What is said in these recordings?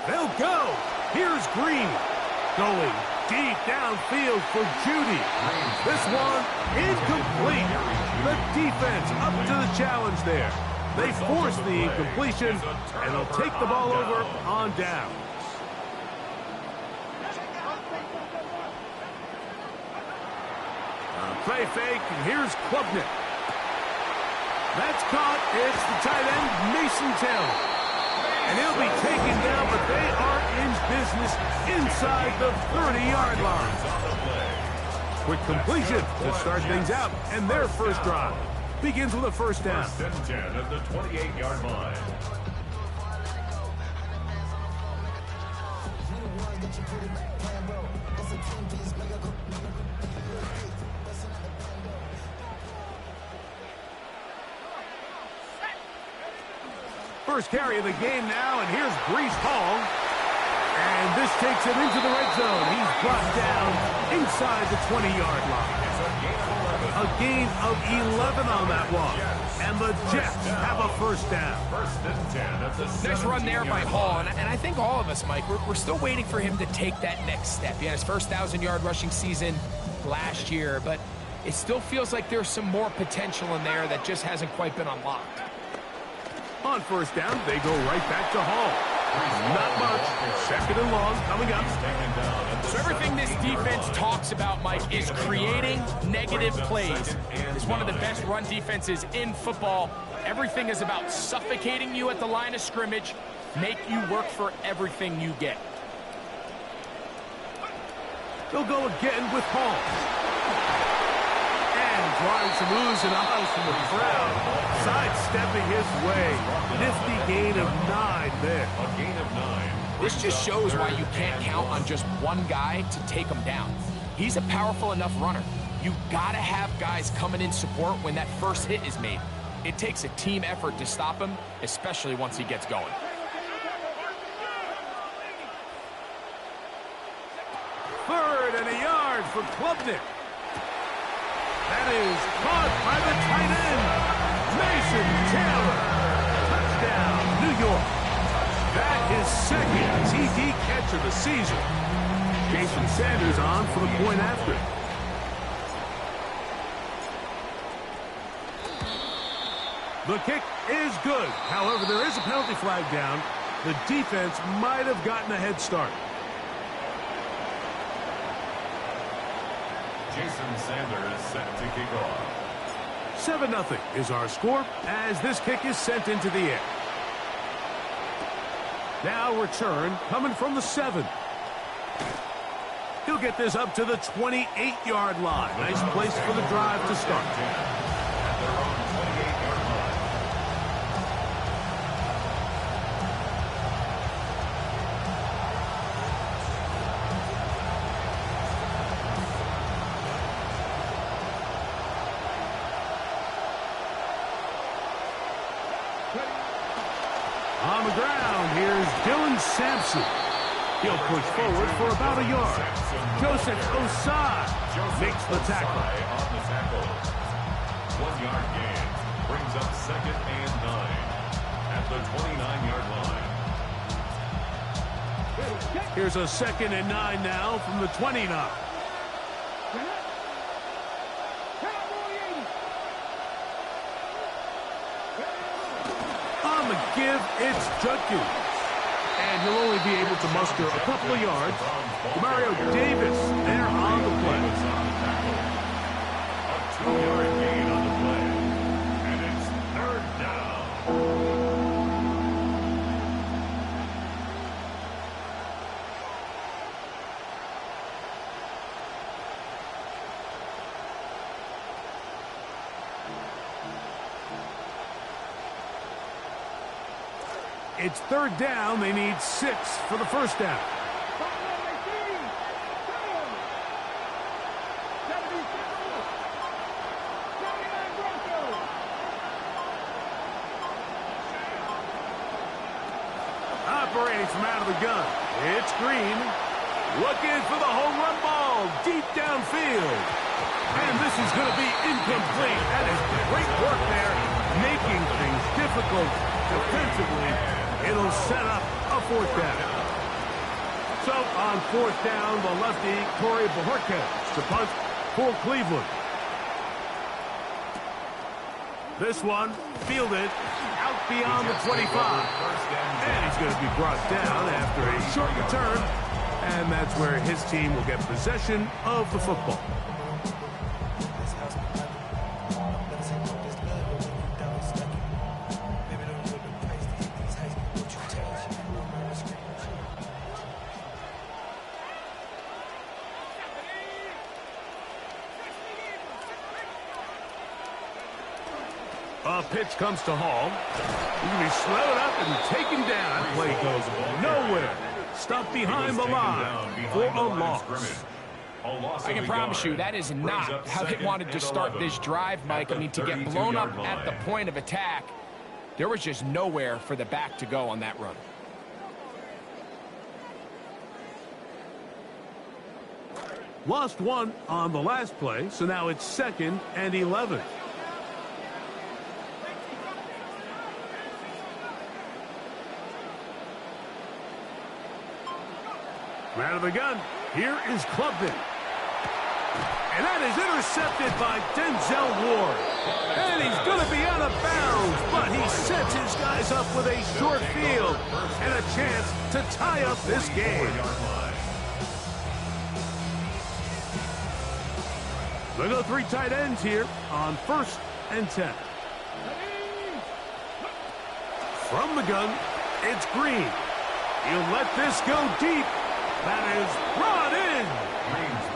They'll go. Here's Green. Going deep downfield for Judy. This one incomplete. The defense up to the challenge there. They force the incompletion, and they'll take the ball over on down. Play fake, and here's Klubnik. That's caught. It's the tight end, Mason Taylor. And he'll be taken down, but they are in business inside the 30-yard line. Quick completion to start things out, and their first drive begins with a first down. First and 10 at the 28-yard line. First carry of the game now, and here's Breece Hall. And this takes him into the red zone. He's brought down inside the 20-yard line. A gain of 11 on that one. And the Jets have a first down. First and 10 at the Nice run there by 17-yard Hall, line. and I think all of us, Mike, we're still waiting for him to take that next step. He had his first 1,000-yard rushing season last year, but it still feels like there's some more potential in there that just hasn't quite been unlocked. On first down, they go right back to Hall. Not much. Second and long coming up. So everything this defense talks about, Mike, is creating negative plays. It's one of the best run defenses in football. Everything is about suffocating you at the line of scrimmage, make you work for everything you get. They'll go again with Hall. And drawing some oohs and ahs from the crowd. Sidestepping his way. Nifty gain of 9 there. A gain of 9. This just shows why you can't count on just one guy to take him down. He's a powerful enough runner. You gotta have guys coming in support when that first hit is made. It takes a team effort to stop him, especially once he gets going. Third and a yard for Klubnik. That is caught by the tight end, Mason Taylor. Touchdown, New York. That is second TD catch of the season. Jason Sanders on for the point after. The kick is good. However, there is a penalty flag down. The defense might have gotten a head start. Jason Sanders set to kick off. 7-0 is our score as this kick is sent into the air. Now return coming from the 7. He'll get this up to the 28-yard line. Nice place for the drive to start. At their own 28-yard line. On the ground, here's Dylan Sampson. He'll push forward for about a yard. Joseph Osai makes the tackle. On the tackle. 1-yard gain brings up second and 9 at the 29-yard line. Here's a second and 9 now from the 29. On the give, it's Judkins. And he'll only be able to muster a couple of yards. Mario Davis there on the play. A 2-yard gain on the play. And it's third down. It's third down. They need 6 for the first down. Operating from out of the gun. It's Green. Looking for the home run ball deep downfield. And this is going to be incomplete. That is great work there, making things difficult defensively. It'll set up a fourth down. So on fourth down, the lefty, Corey Bojorquez, to punt for Cleveland. This one fielded out beyond the 25. And he's going to be brought down after a short return. And that's where his team will get possession of the football. A pitch comes to Hall. He can be slowed up and taken down. That play goes nowhere. Stuck behind the line for a loss. I can promise you that is not how they wanted to start this drive, Mike. I mean, to get blown up at the point of attack, there was just nowhere for the back to go on that run. Lost one on the last play, so now it's 2nd and 11. Out of the gun, here is Klubnik. And that is intercepted by Denzel Ward. And he's going to be out of bounds, but he sets his guys up with a short field and a chance to tie up this game. They go 3 tight ends here on 1st and 10. From the gun, it's Green. He'll let this go deep. That is brought in.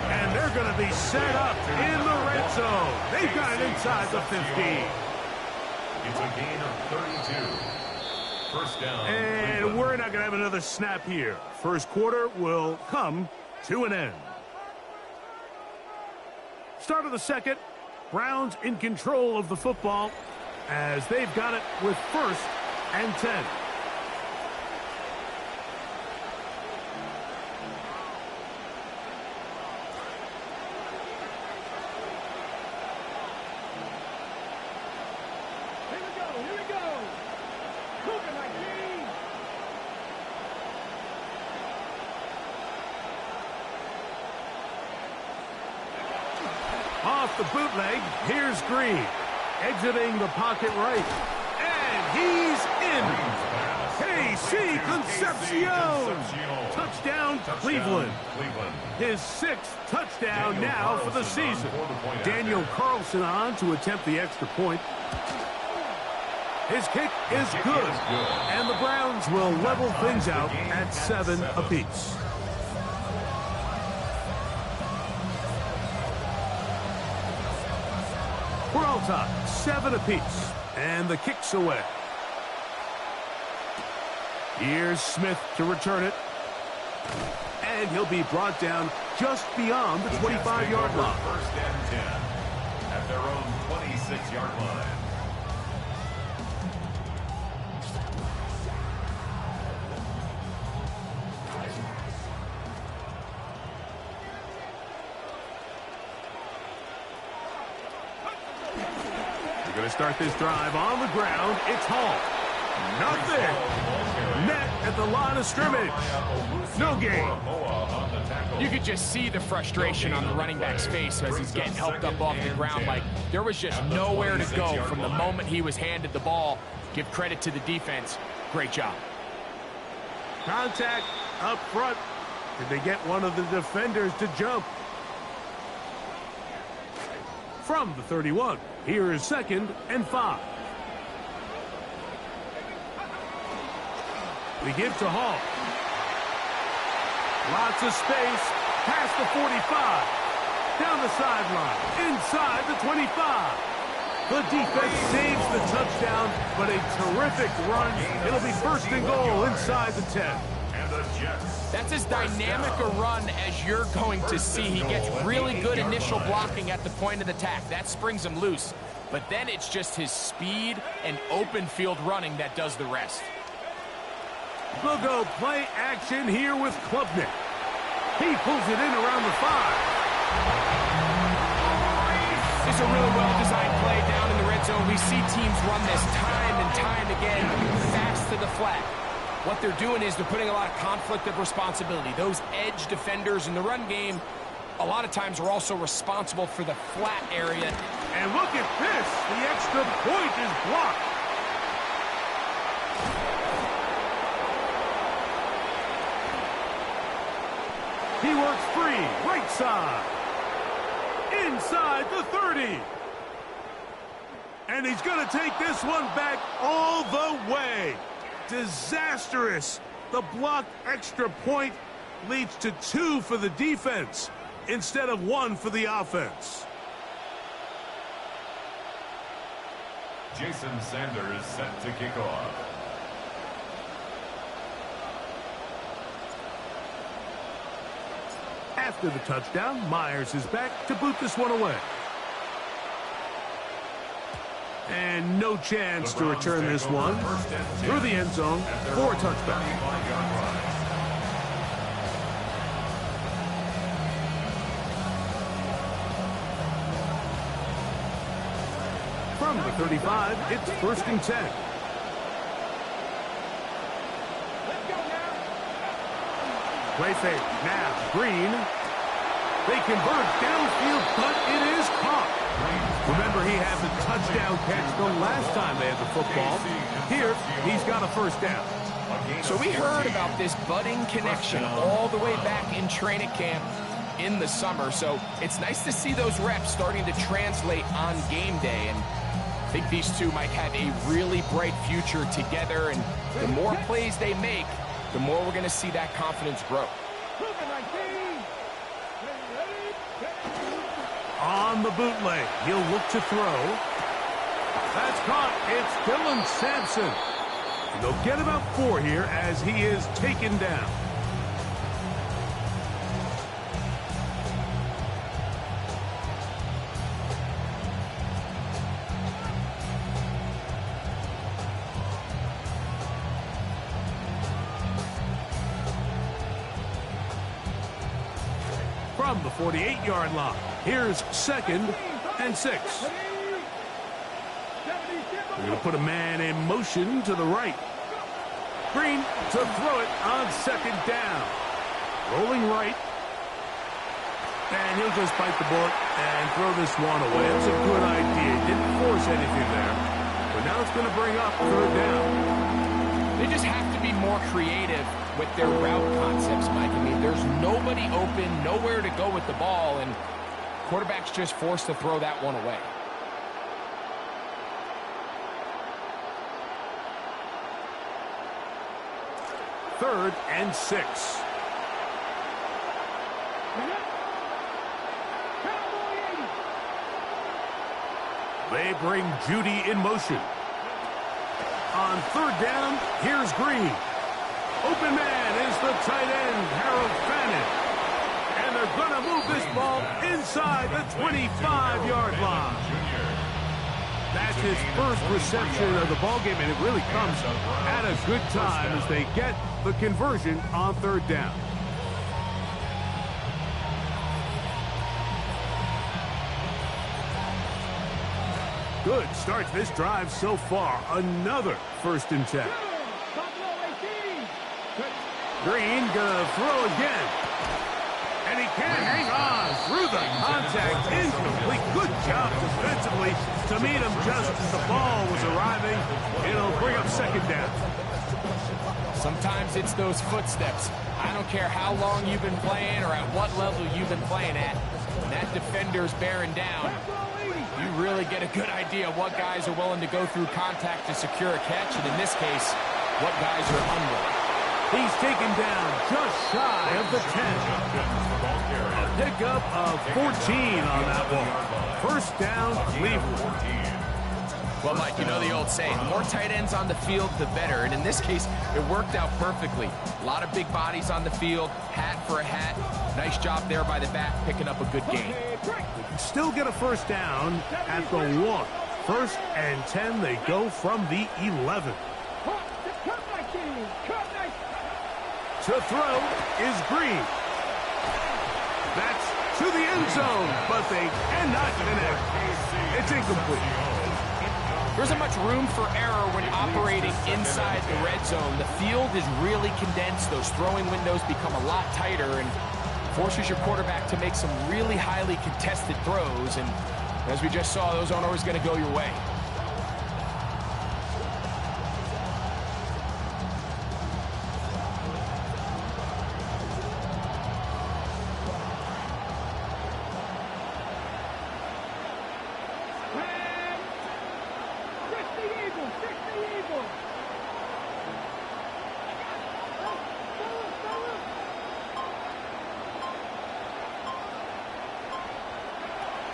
And they're going to be set up in the red zone. They've got it inside the 15. It's a gain of 32. First down. And we're not going to have another snap here. First quarter will come to an end. Start of the second. Browns in control of the football as they've got it with 1st and 10. Off the bootleg, here's Green. Exiting the pocket right. And he's in. KC Concepcion. Touchdown, Cleveland. His 6th touchdown now for the season. Daniel Carlson on to attempt the extra point. His kick is good. And the Browns will level things out at 7 apiece. We're all tied, 7 apiece, and the kick's away. Here's Smith to return it, and he'll be brought down just beyond the 25-yard line. 1st and 10 at their own 26-yard line. Going to start this drive on the ground. It's Hall. Nothing. Net at the line of scrimmage. No gain. You could just see the frustration on the running back's face as he's getting helped up off the ground. Like, there was just nowhere to go from the moment he was handed the ball. Give credit to the defense. Great job. Contact up front. Did they get one of the defenders to jump? From the 31, here is 2nd and 5. We give to Hall. Lots of space, past the 45, down the sideline, inside the 25. The defense saves the touchdown, but a terrific run. It'll be 1st and goal inside the 10. That's as dynamic a run as you're going to see. He gets really good initial blocking at the point of attack. That springs him loose. But then it's just his speed and open field running that does the rest. We'll go play action here with Klubnik. He pulls it in around the 5. This is a really well-designed play down in the red zone. We see teams run this time and time again, fast to the flat. What they're doing is they're putting a lot of conflict of responsibility. Those edge defenders in the run game, a lot of times are also responsible for the flat area. And look at this. The extra point is blocked. He works free, right side. Inside the 30. And he's going to take this one back all the way. Disastrous. The blocked extra point leads to 2 for the defense instead of 1 for the offense. Jason Sanders set to kick off. After the touchdown, Myers is back to boot this one away. And no chance to return this one through the end zone for a touchdown. From the 35, it's 1st and 10. Play fake. Now, Green. They convert downfield, but it is caught. Remember, he had the touchdown catch the last time they had the football. Here, he's got a 1st down. So we heard about this budding connection all the way back in training camp in the summer. So it's nice to see those reps starting to translate on game day. And I think these two might have a really bright future together. And the more plays they make, the more we're going to see that confidence grow. On the bootleg, he'll look to throw. That's caught. It's Dylan Sampson. And they'll get about 4 here as he is taken down. From the 48-yard line, here's 2nd and 6. They're going to put a man in motion to the right. Green to throw it on 2nd down. Rolling right. And he'll just bite the bullet and throw this one away. It's a good idea. Didn't force anything there. But now it's going to bring up 3rd down. They just have to be more creative with their route concepts, Mike. I mean, there's nobody open, nowhere to go with the ball, and quarterback's just forced to throw that one away. Third and 6. They bring Judy in motion. On 3rd down, here's Green. Open man is the tight end, Harold Fannin. And they're going to move this ball inside the 25-yard line. That's his first reception of the ballgame, and it really comes at a good time as they get the conversion on 3rd down. Good start to this drive so far. Another 1st and 10. Green gonna throw again. And he can't hang on through the contact. Incomplete. Good job defensively to meet him just as the ball was arriving. It'll bring up 2nd down. Sometimes it's those footsteps. I don't care how long you've been playing or at what level you've been playing at. When that defender's bearing down, you really get a good idea of what guys are willing to go through contact to secure a catch, and in this case, what guys are unwilling. He's taken down just shy of the 10. A pickup of 14 on that one. 1st down, Cleveland. Well, Mike, you know the old saying, the more tight ends on the field, the better. And in this case, it worked out perfectly. A lot of big bodies on the field, hat for a hat. Nice job there by the back, picking up a good gain. Still get a 1st down at the 1. 1st and 10, they go from the 11. To throw is Green. the end zone, but they cannot connect. It's incomplete. There isn't much room for error when operating inside the red zone. The field is really condensed. Those throwing windows become a lot tighter and forces your quarterback to make some really highly contested throws. And as we just saw, those aren't always going to go your way.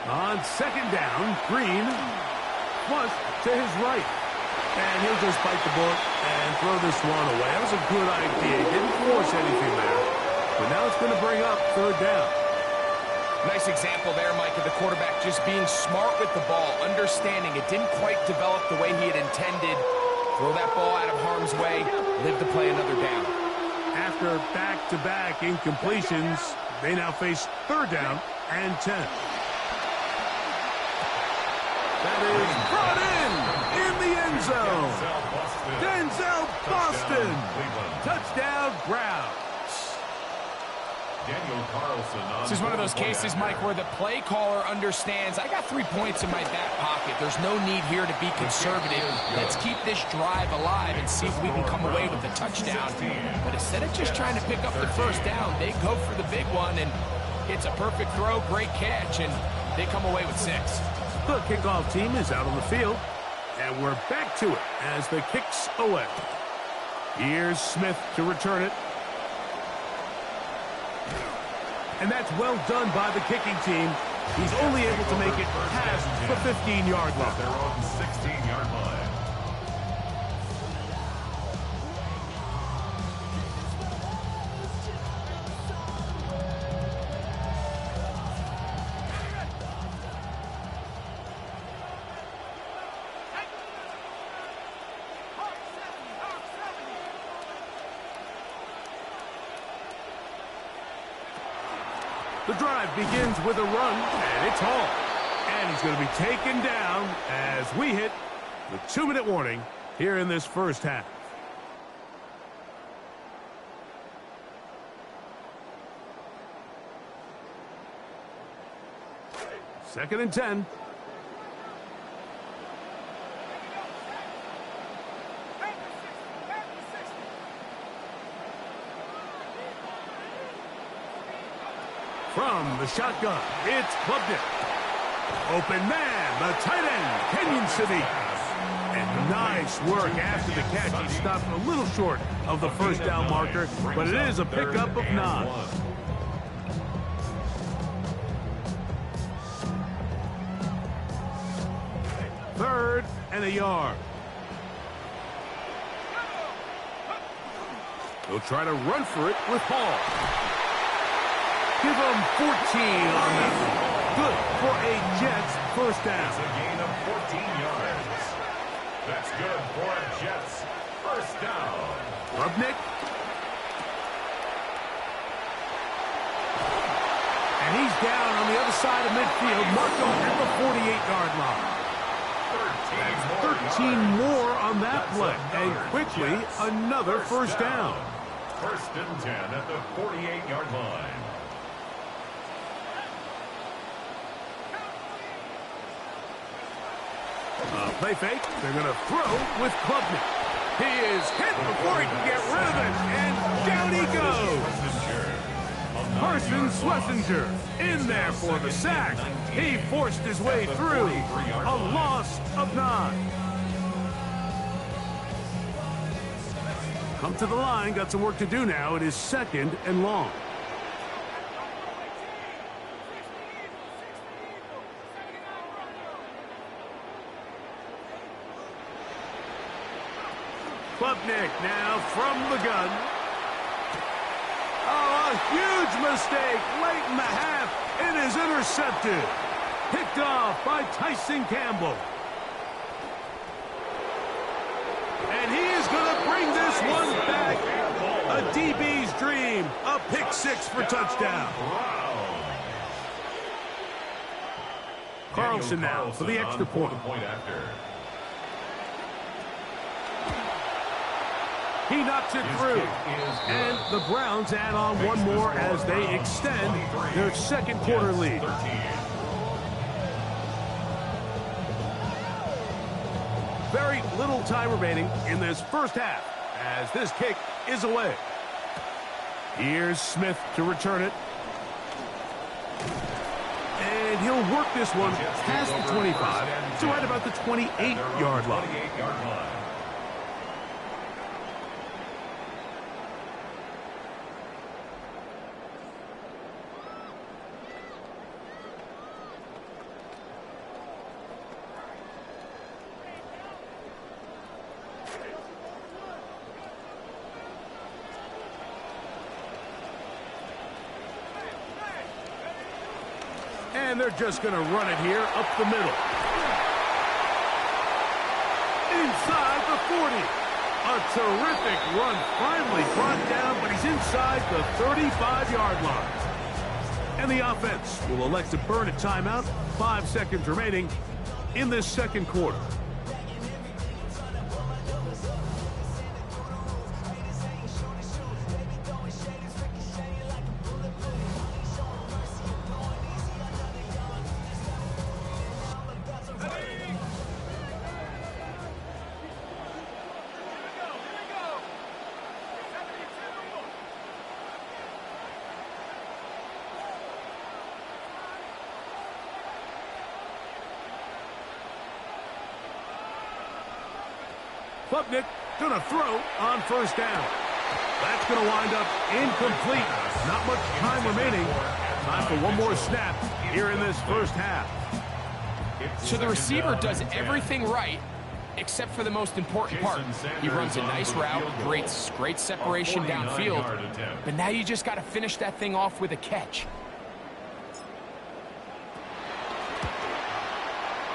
On second down, Green flush to his right. And he'll just bite the bullet and throw this one away. That was a good idea. He didn't force anything there. But now it's going to bring up third down. Nice example there, Mike, of the quarterback just being smart with the ball, understanding it didn't quite develop the way he had intended. Throw that ball out of harm's way, live to play another down. After back-to-back incompletions, they now face third down and 10. That is brought in the end zone. Denzel Boston. Touchdown, Browns. Daniel Carlson. This is one of those cases, Mike, where the play caller understands, I got 3 points in my back pocket. There's no need here to be conservative. Let's keep this drive alive and see if we can come away with a touchdown. But instead of just trying to pick up the first down, they go for the big one, and it's a perfect throw, great catch, and they come away with 6. The kickoff team is out on the field, and we're back to it as the kick's away. Here's Smith to return it. And that's well done by the kicking team. He's only able to make it past the 15-yard line. Their own 16-yard line. The drive begins with a run, and it's Hall. And he's going to be taken down as we hit the 2-minute warning here in this first half. Second and 10. From the shotgun, it's Klubnik. Open man, the tight end, Kenyon City. And nice work after the catch. He stopped a little short of the first down marker, but it is a pickup of 9. Third and a yard. They'll try to run for it with Hall. Give them 14 on that. Good for a Jets first down. It's a gain of 14 yards. That's good for a Jets first down. Klubnik. And he's down on the other side of midfield, marked off at the 48-yard line. 13 more on that play. And quickly, another first down. First and 10 at the 48-yard line. Play fake. They're going to throw with Klubnik. He is hit before he can get rid of it. And down he goes. Carson Schlesinger in there for the sack. He forced his way through. A loss of 9. Come to the line. Got some work to do now. It is second and long. Klubnik now from the gun. Oh, a huge mistake late in the half. It is intercepted. Picked off by Tyson Campbell. And he is going to bring this one back. A DB's dream. A pick 6 for touchdown. Carlson now for the extra point. He knocks it through. And the Browns add on one more as they extend their second quarter lead. Very little time remaining in this first half as this kick is away. Here's Smith to return it. And he'll work this one past the 25 to right about the 28-yard line. And they're just going to run it here up the middle. Inside the 40. A terrific run finally brought down, but he's inside the 35-yard line. And the offense will elect to burn a timeout. 5 seconds remaining in this second quarter. Klubnik gonna throw on first down. That's gonna wind up incomplete. Not much time remaining. Time for one more snap here in this first half. So the receiver does everything right except for the most important part. He runs a nice route, great separation downfield, but now you just got to finish that thing off with a catch.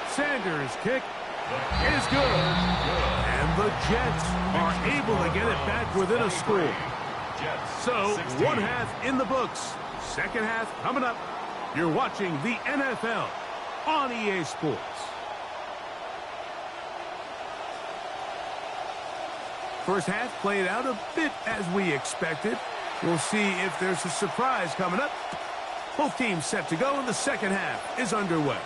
Sanders' kick is good. And the Jets are able to get it back within a score. So, one half in the books. Second half coming up. You're watching the NFL on EA Sports. First half played out a bit as we expected. We'll see if there's a surprise coming up. Both teams set to go, and the second half is underway.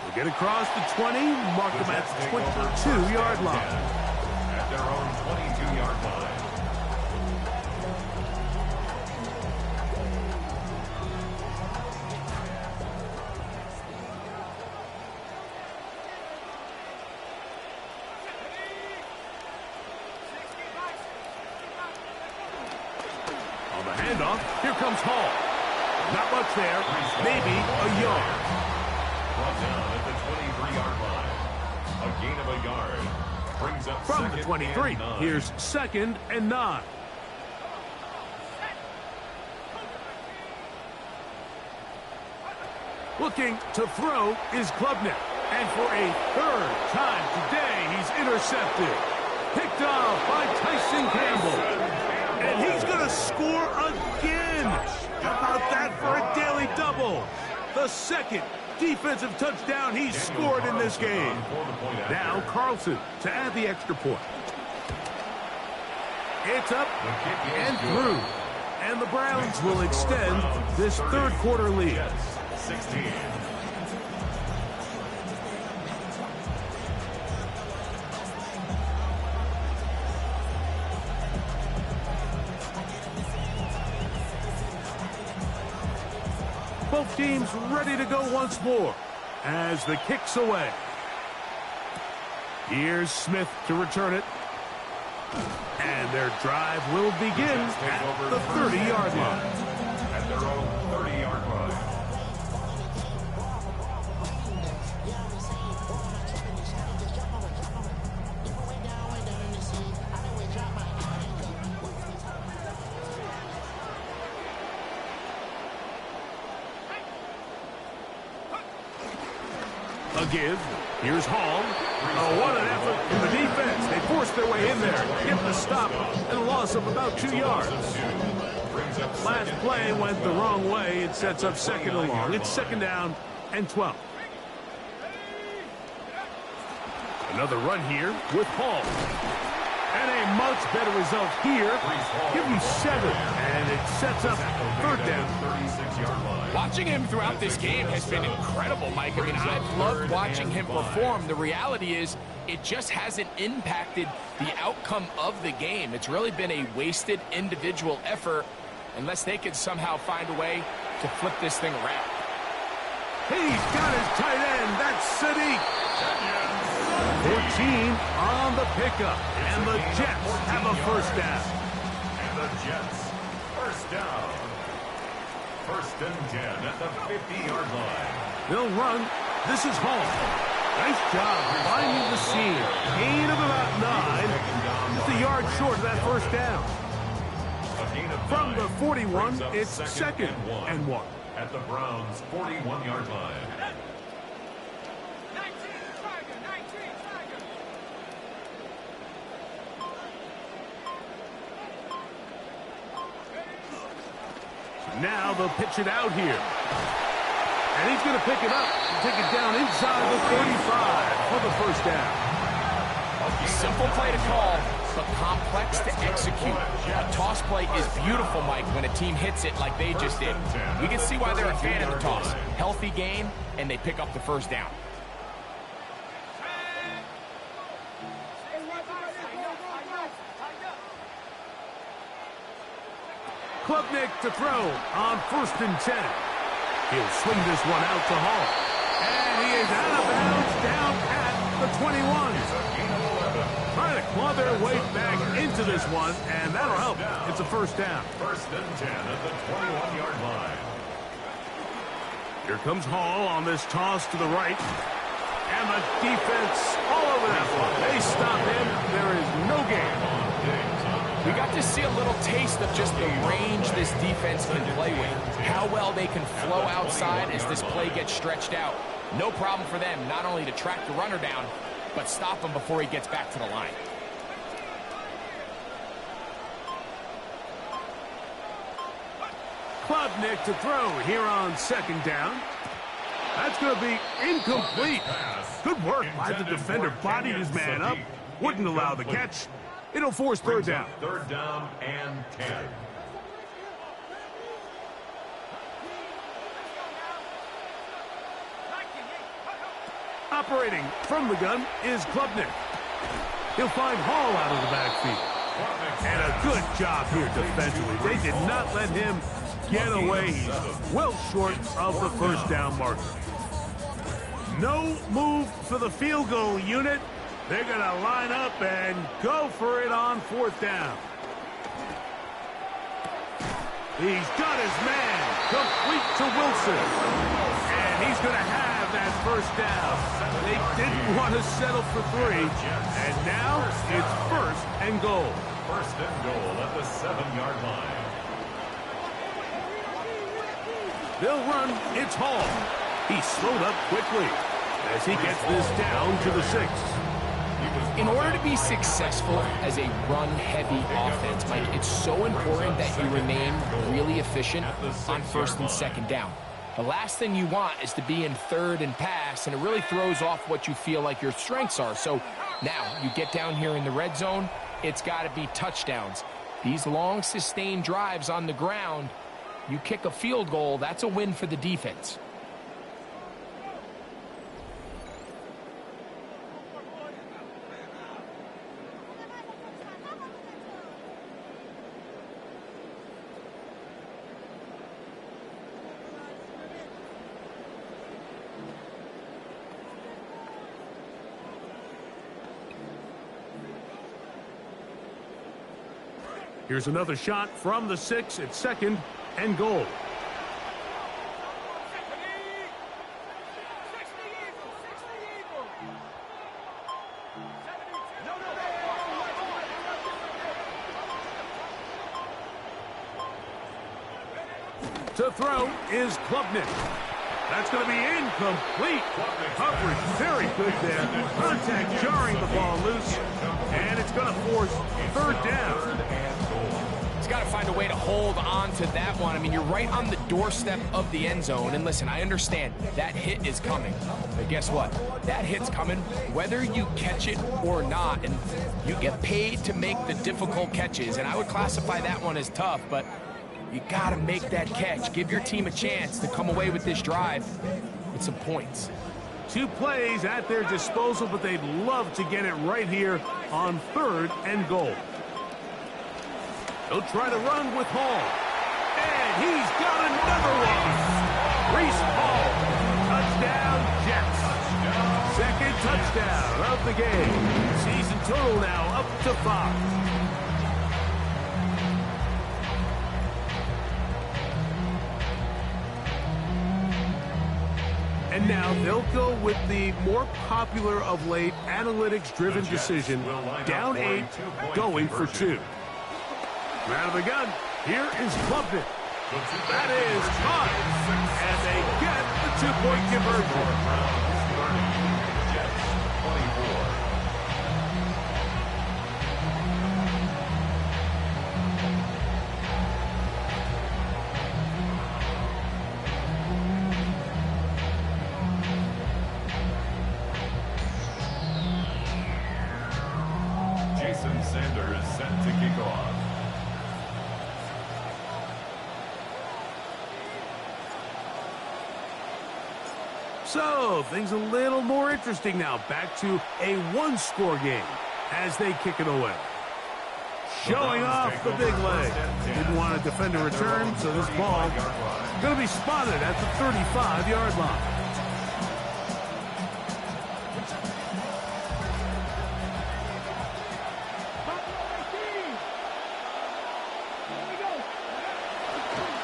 We'll get across the 20, mark them at the 22-yard line. At their own 22-yard line. On the handoff, here comes Hall. Not much there, maybe a yard. Brought down at the 23-yard line. A gain of a yard. Brings up From the 23, here's 2nd and 9. Looking to throw is Klubnik. And for a third time today, he's intercepted. Picked off by Tyson Campbell. And he's going to score again. How about that for a daily double? The second defensive touchdown he's scored in this game. Now Carlson to add the extra point. It's up and through. And the Browns will extend this third quarter lead. 16. Both teams ready to go once more as the kick's away. Here's Smith to return it. And their drive will begin at the 30-yard line. At their own 30-yard line. A give. Here's Hall. Oh, what an effort from the defense. They forced their way in there, get the stop, and a loss of about 2 yards. Last play went the wrong way. It sets up 2nd and long. It's 2nd down and 12. Another run here with Hall. And a much better result here. Give me 7, and it sets up 3rd down. 36-yard line. Watching him throughout this game has been incredible, Mike. I mean, I've loved watching him perform. The reality is it just hasn't impacted the outcome of the game. It's really been a wasted individual effort unless they can somehow find a way to flip this thing around. He's got his tight end. That's Sadiq. 14 on the pickup. And the Jets have a 1st down. And the Jets, 1st down. 1st and 10 at the 50-yard line. They'll run. This is Hall. Nice job finding the seam. Gain of about 9. Just a yard short of that 1st down. A gain of 9. From the 41, Brings up it's 2nd and 1. At the Browns' 41-yard line. Now they'll pitch it out here. And he's going to pick it up and take it down inside the 35 for the 1st down. Simple play to call, but complex to execute. A toss play is beautiful, Mike, when a team hits it like they just did. We can see why they're a fan of the toss. Healthy game, and they pick up the 1st down. Klubnik to throw on 1st and 10. He'll swing this one out to Hall. And he is out of bounds down at the 21. Trying to claw their way back into this one, and that'll help. It's a 1st down. 1st and 10 at the 21-yard line. Here comes Hall on this toss to the right. And the defense all over that one. They stop him. There is no game. We got to see a little taste of just the range this defense can play with. How well they can flow outside as this play gets stretched out. No problem for them not only to track the runner down, but stop him before he gets back to the line. Klubnik to throw here on 2nd down. That's going to be incomplete. Good work by the defender. Bodied his man up. Wouldn't allow the catch. It'll force 3rd down. 3rd down and 10. Operating from the gun is Klubnik. He'll find Hall out of the backfield. And a good job here defensively. They did not let him get away. He's well short of the 1st down marker. No move for the field goal unit. They're going to line up and go for it on 4th down. He's got his man complete to Wilson. And he's going to have that 1st down. They didn't want to settle for 3. And now it's 1st and goal. 1st and goal at the 7-yard line. They'll run. It's Hall. He slowed up quickly as he gets this down to the 6. In order to be successful as a run-heavy offense, Mike, it's so important that you remain really efficient on 1st and 2nd down. The last thing you want is to be in 3rd and pass, and it really throws off what you feel like your strengths are. So now you get down here in the red zone, it's got to be touchdowns. These long, sustained drives on the ground, you kick a field goal, that's a win for the defense. Here's another shot from the 6 at 2nd and goal. To throw is Klubnik. That's going to be incomplete. Coverage very good there. Contact jarring the ball loose. And it's going to force 3rd down. It's got to find a way to hold on to that one. I mean, you're right on the doorstep of the end zone. And listen, I understand that hit is coming. But guess what? That hit's coming whether you catch it or not. And you get paid to make the difficult catches. And I would classify that one as tough, but you got to make that catch. Give your team a chance to come away with this drive with some points. 2 plays at their disposal, but they'd love to get it right here on 3rd and goal. He'll try to run with Hall. And he's got another one. Breece Hall. Touchdown, Jets. Second touchdown of the game. Season total now up to 5. And now they'll go with the more popular of late analytics-driven decision. Down 8, going for 2. Out of the gun, here is Klubnik. That is caught. And they get the 2-point conversion. Jason Sanders set to kick off. So, things a little more interesting now. Back to a 1-score game as they kick it away. Showing off the big leg. Didn't want to defend a return, so this ball going to be spotted at the 35-yard line.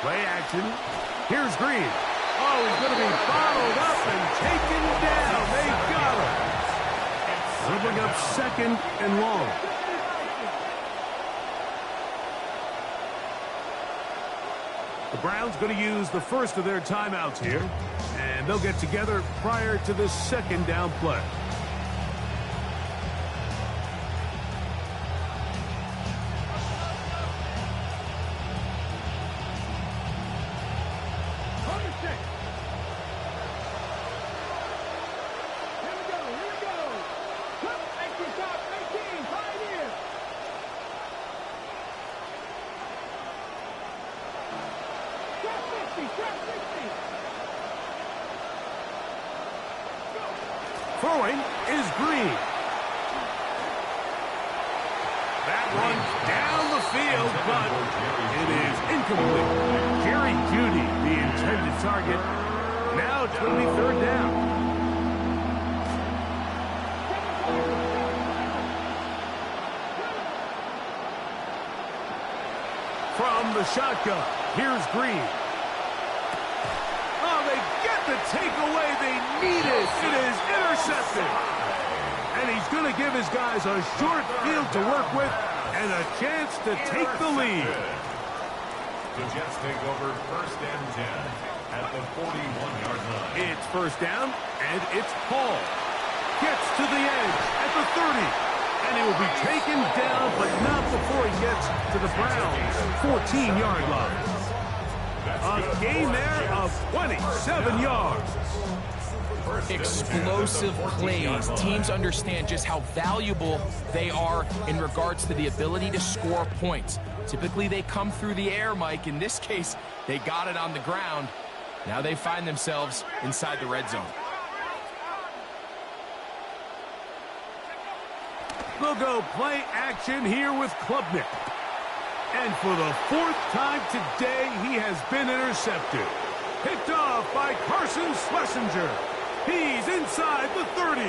Play action. Here's Green. Oh, he's going to be bottled up and taken down. They got him. They'll bring up 2nd and long. The Browns going to use the first of their timeouts here, and they'll get together prior to this 2nd down play. Throwing is Green. That one down the field, but it is incomplete. Jerry Jeudy, the intended target. Now it's going to be 3rd down. From the shotgun, here's Green. The takeaway they needed. It is intercepted. And he's going to give his guys a short field to work with and a chance to take the lead. The Jets take over 1st and 10 at the 41-yard line. It's 1st down, and it's Hall. Gets to the edge at the 30. And he will be taken down, but not before he gets to the Browns' 14-yard line. A gain there of 27 yards. Explosive plays. Teams understand just how valuable they are in regards to the ability to score points. Typically, they come through the air, Mike. In this case, they got it on the ground. Now they find themselves inside the red zone. They'll go play action here with Klubnik. And for the 4th time today, he has been intercepted. Picked off by Carson Schlesinger. He's inside the 30.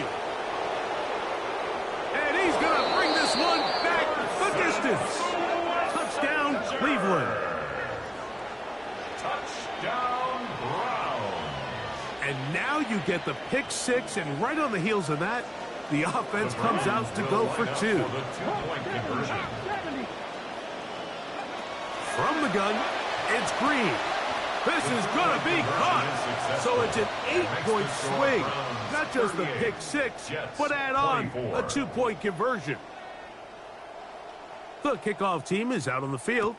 And he's going to bring this one back the distance. Touchdown, Cleveland. Touchdown, Browns. And now you get the pick 6, and right on the heels of that, the offense comes out to go for 2. For the 2-point conversion. From the gun, it's Green. This is going to be caught. So it's an 8-point swing. Not just the pick 6, but add on a 2-point conversion. The kickoff team is out on the field.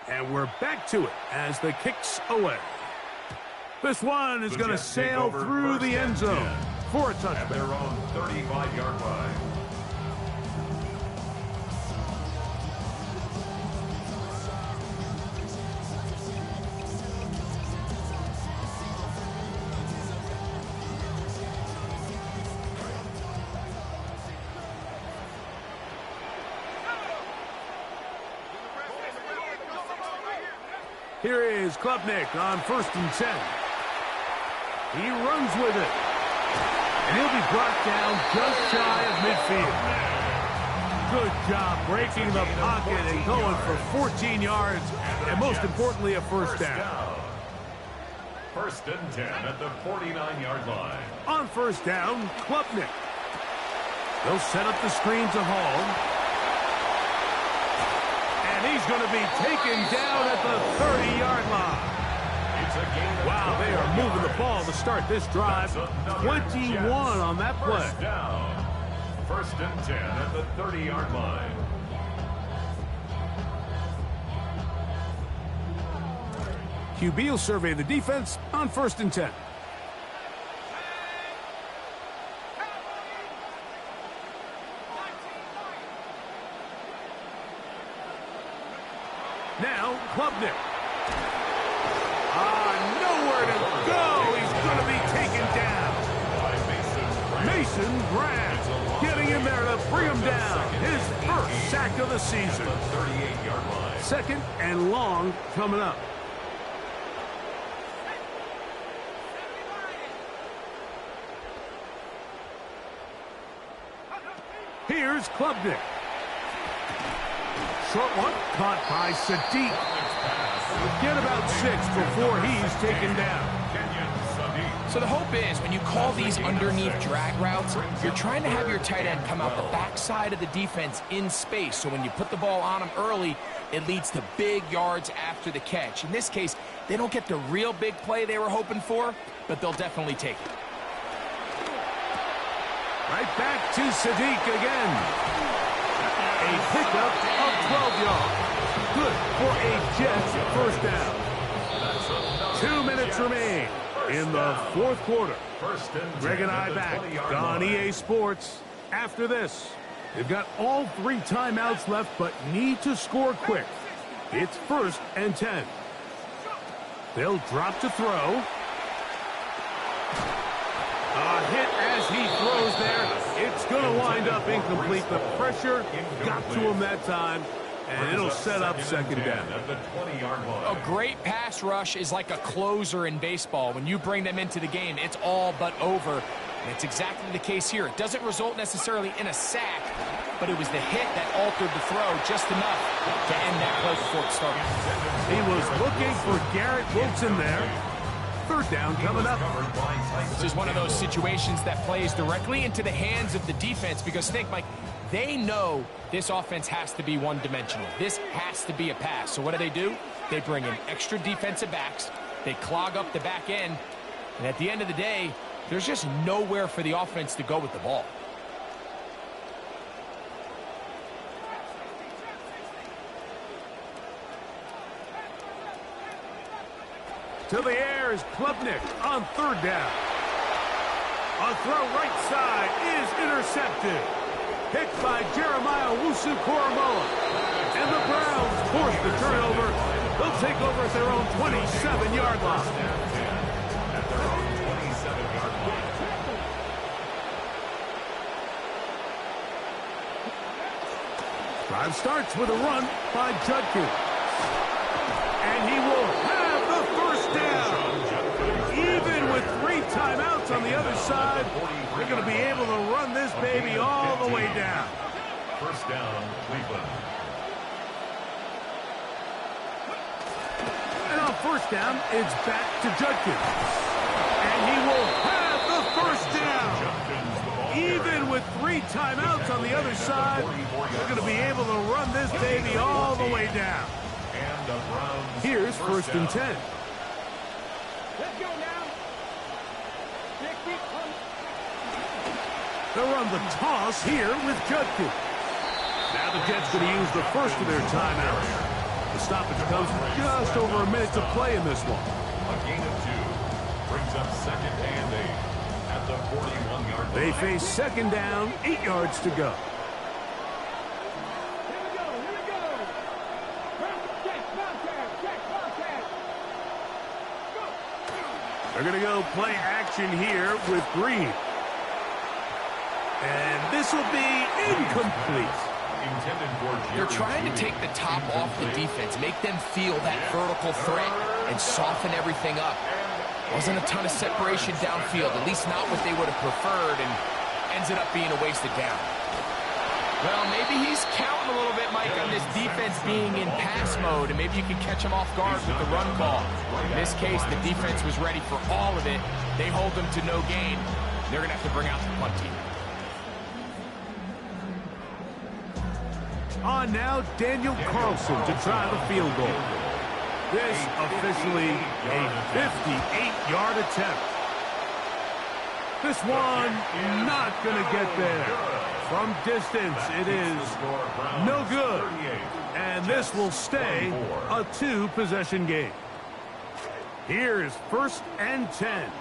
And we're back to it as the kick's away. This one is going to sail through the end zone for a touchdown. At their own 35-yard line. Here is Klubnik on 1st and 10. He runs with it. And he'll be brought down just shy of midfield. Good job breaking the pocket and going for 14 yards. And most importantly, a first down. 1st and 10 at the 49-yard line. On 1st down, Klubnik. They'll set up the screen to Hall. And he's going to be taken down at the 30-yard line. Wow, they are moving the ball to start this drive. 21 on that play. 1st and 10 at the 30-yard line. QB will survey the defense on 1st and 10. Now, Klubnik. Nowhere to go. He's going to be taken down. Mason Graham getting in there to bring him down. His first sack of the season. 38-yard line. 2nd and long coming up. Here's Klubnik. Short one, caught by Sadiq. Get about 6 before he's taken down. So the hope is when you call these underneath drag routes, you're trying to have your tight end come out the backside of the defense in space. So when you put the ball on him early, it leads to big yards after the catch. In this case, they don't get the real big play they were hoping for, but they'll definitely take it. Right back to Sadiq again. A pickup of 12 yards. Good for a Jets first down. 2 minutes remain in the 4th quarter. Greg and I back on EA Sports. After this, they've got all 3 timeouts left, but need to score quick. It's 1st and 10. They'll drop to throw. A hit as he throws there. It's going to wind up incomplete. The pressure got to him that time, and it'll set up 2nd down. A great pass rush is like a closer in baseball. When you bring them into the game, it's all but over. And it's exactly the case here. It doesn't result necessarily in a sack, but it was the hit that altered the throw just enough to end that play before it started. He was looking for Garrett Wilson there. 3rd down coming up. This is one of those situations that plays directly into the hands of the defense because think, Mike, they know this offense has to be one-dimensional. This has to be a pass. So what do? They bring in extra defensive backs. They clog up the back end. And at the end of the day, there's just nowhere for the offense to go with the ball. To the air is Klubnik on 3rd down. A throw right side is intercepted. Picked by Jeremiah Owusu-Koramoah. And the Browns force the turnover. They'll take over at their own 27-yard line. Drive starts with a run by Judkins. And he will have the first down. Even with 3 timeouts on the other side, they're going to be able to run this baby all the way down. 1st down, Cleveland. And on 1st down, it's back to Judkins. And he will have the first down. Even with 3 timeouts on the other side, they're going to be able to run this baby all the way down. And the Browns. Here's 1st and 10. Let's go now. They'll run the toss here with Judkins. Now the Jets going to use the first of their timeouts. The stoppage comes just over a minute to play in this one. A gain of 2 brings up second and 8 at the 41-yard line. They face second down, 8 yards to go. Here we go. Check contact. Go. They're going to go play action here with Green. And this will be incomplete. They're trying to take the top off the defense, make them feel that vertical threat, and soften everything up. Wasn't a ton of separation downfield, at least not what they would have preferred, and ends up being a wasted down. Well, maybe he's counting a little bit, Mike, on this defense being in pass mode, and maybe you can catch him off guard with the run call. In this case, the defense was ready for all of it. They hold them to no gain. They're going to have to bring out the punt team. On now, Daniel Carlson to try the field goal. This officially a 58-yard attempt. This one not going to get there. From distance, it is no good. And this will stay a 2-possession game. Here's 1st and 10.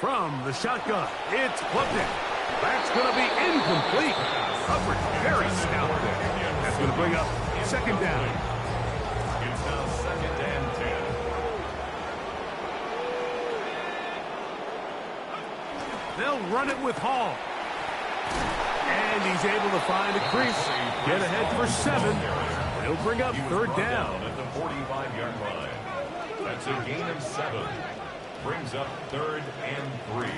From the shotgun, it's Klubnik. That's going to be incomplete. Coverage very stout there. That's going to bring up second down. It's now second and 10. They'll run it with Hall. And he's able to find a crease. Get ahead for 7. He'll bring up third down. At the 45-yard line. That's a gain of 7. Brings up 3rd and 3.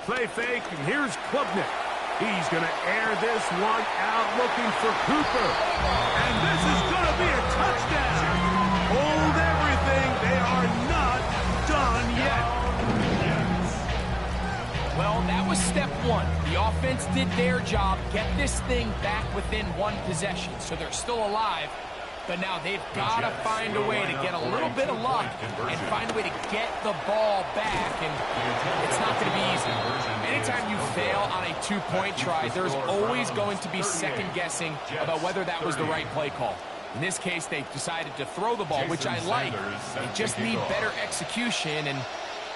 Play fake, and here's Klubnik. He's going to air this one out looking for Cooper. And this is going to be a touchdown. Hold everything. They are not done yet. Well, that was step 1. The offense did their job, get this thing back within 1 possession, so they're still alive. But now they've got to find a way to get a little bit of luck and find a way to get the ball back, and it's not going to be easy. Anytime you fail on a 2-point try, there's always going to be second-guessing about whether that was the right play call. In this case, they decided to throw the ball, which I like. They just need better execution, and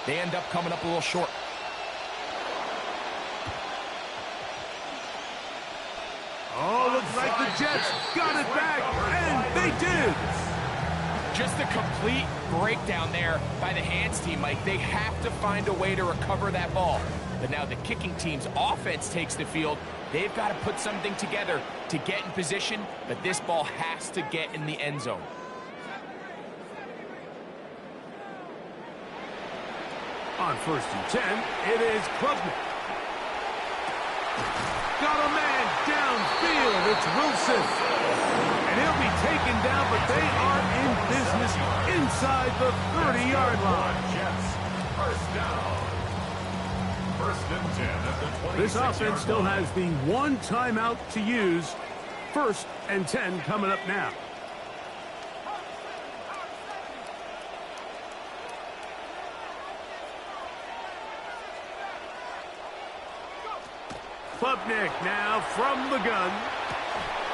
they end up coming up a little short. Oh, looks like the Jets got it back, and they did. Just a complete breakdown there by the hands team, Mike. They have to find a way to recover that ball. But now the kicking team's offense takes the field. They've got to put something together to get in position, but this ball has to get in the end zone. On 1st and 10, it is Klubnik. Got a man downfield. It's Wilson. And he'll be taken down, but they are in business inside the 30-yard line. Jets, first down. 1st and 10 at the 26-yard This offense still has the 1 timeout to use. 1st and 10 coming up now. Klubnik now from the gun.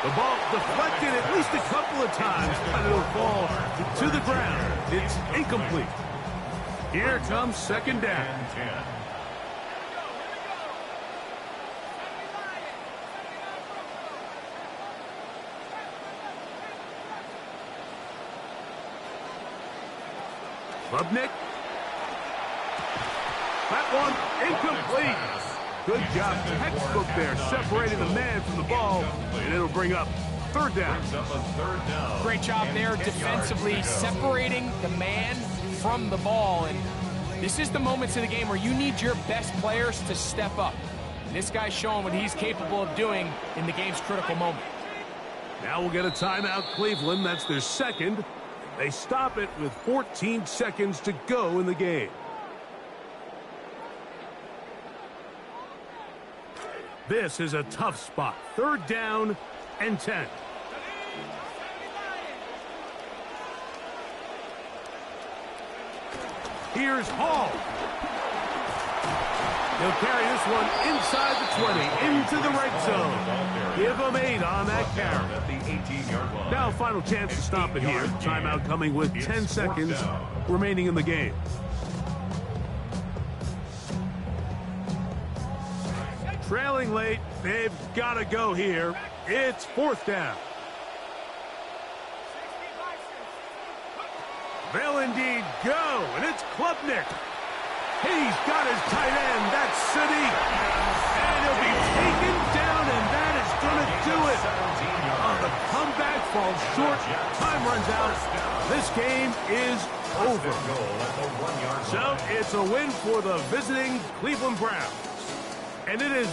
The ball deflected at least a couple of times, but it'll fall to the ground. It's incomplete. Here comes second down. 10. Klubnik. That one incomplete. Good job, textbook there, separating the man from the ball, and it'll bring up third down. Great job there defensively, separating the man from the ball. And this is the moments of the game where you need your best players to step up. And this guy's showing what he's capable of doing in the game's critical moment. Now we'll get a timeout, Cleveland. That's their second. They stop it with 14 seconds to go in the game. This is a tough spot. 3rd down and 10. Here's Hall. He'll carry this one inside the 20, into the right zone. Give him 8 on that carry. At the 18-yard line. Now, final chance to stop it here. Timeout coming with 10 seconds remaining in the game. Trailing late, they've got to go here. It's 4th down. They'll indeed go, and it's Klubnik. He's got his tight end, that's City. And he'll be taken down, and that is going to do it. The comeback falls short. Time runs out. This game is over. So it's a win for the visiting Cleveland Browns. And it is